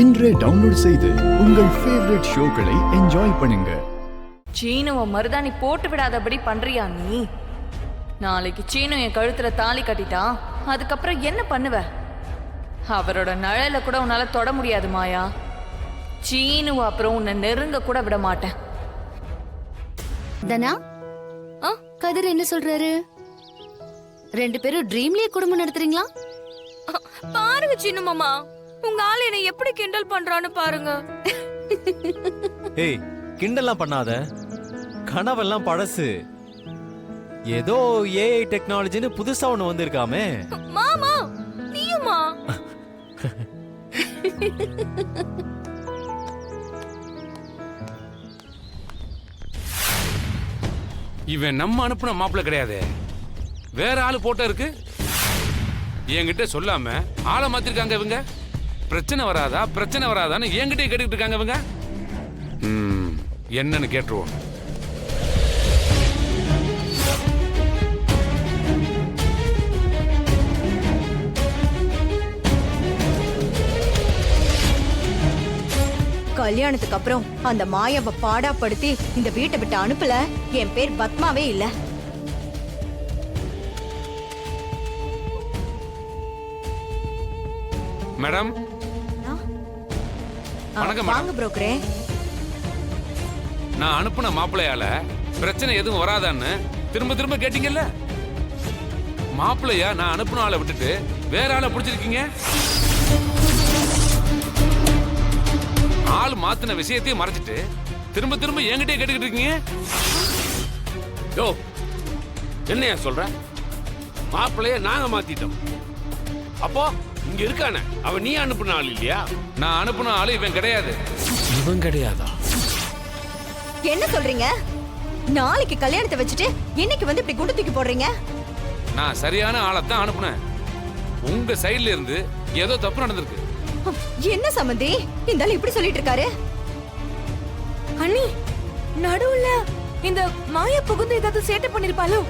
இன்றே டவுன்லோட் செய்து உங்கள் ஃபேவரட் ஷோக்களை என்ஜாய் பண்ணுங்க. சீனுவை மருதாணி போட்டு விடாதபடி பண்றியா நீ? நாளைக்கு சீனு என் கழுத்துல தாலி கட்டிட்டா அதுக்கப்புறம் என்ன பண்ணுவ? அவரோட நிழல கூட உன்னால தொட முடியாது மாயா. சீனு அப்புறம் உன்னை நெருங்க கூட விட மாட்டேன். தனா, கதிர் என்ன சொல்றாரு? ரெண்டு பேரும் ட்ரீம்லயே குடும்பம் நடத்துறீங்களா? பாருங்க சின்ன மாமா, உங்க ஆளு என்னை எப்படி கிண்டல் பண்றான்னு பாருங்க. ஏய், கிண்டல்லாம் பண்ணாத, கனவெல்லாம் பழசு. ஏதோ ஏஐ டெக்னாலஜின்னு புதுசா ஒண்ணு வந்திருக்காமே. மாமா நீயுமா? இவன் நம்ம அனுப்புன மாப்பிள்ள கிடையாது, வேற ஆளு போட்டோ இருக்கு. என்கிட்ட சொல்லாம ஆளை மாத்திருக்காங்க இவங்க. பிரச்சனை வராதான்னு என்கிட்ட கேட்டுக்கிட்டு இருக்காங்க இவங்க. என்னன்னு கேட்டுருவோம். கல்யாணத்துக்கு அப்புறம் அந்த மாயாவை பாடாப்படுத்தி இந்த வீட்டை விட்டு அனுப்பல, என் பேர் பத்மாவே இல்ல. மேடம், வணக்கம். வாங்க புரோக்கரே. நான் அனுப்புன மாப்பிள்ளையால பிரச்சனை எதுவும் வராதான்னு திரும்ப திரும்ப கேட்டீங்கல்ல. மாப்பிள்ளையா நான் அனுப்புன ஆளை விட்டுட்டு வேற ஆளை பிடிச்சிருக்கீங்க. ஆள் மாத்தின விஷயத்தையும் மறைச்சிட்டு திரும்ப திரும்ப என்கிட்டயே கேட்டுக்கிட்டு இருக்கீங்க. யோ, என்னையா சொல்ற? மாப்பிள்ளைய நாங்க மாத்திட்டோம். அப்போ இங்க இருக்கானே அவன் நீ அனுப்புன ஆள் இல்லையா? நான் அனுப்புன ஆளு இவன் கிடையாது. இவன் கிடையாதா? என்ன சொல்றீங்க? நாளைக்கு கல்யாணத்தை வச்சுட்டு இன்னைக்கு வந்து இப்படி குண்டு தூக்கி போடுறீங்க? நான் சரியான ஆளைத்தான் அனுப்புனேன். உங்க சைடுல இருந்து ஏதோ தப்பு நடந்திருக்கு. என்ன சம்பந்தி இந்த ஆள் இப்படி சொல்லிட்டு இருக்காரு? அண்ணி, நடுவுல இந்த மாயா புகுந்து ஏதாவது சேட்டை பண்ணிருப்பாளோ?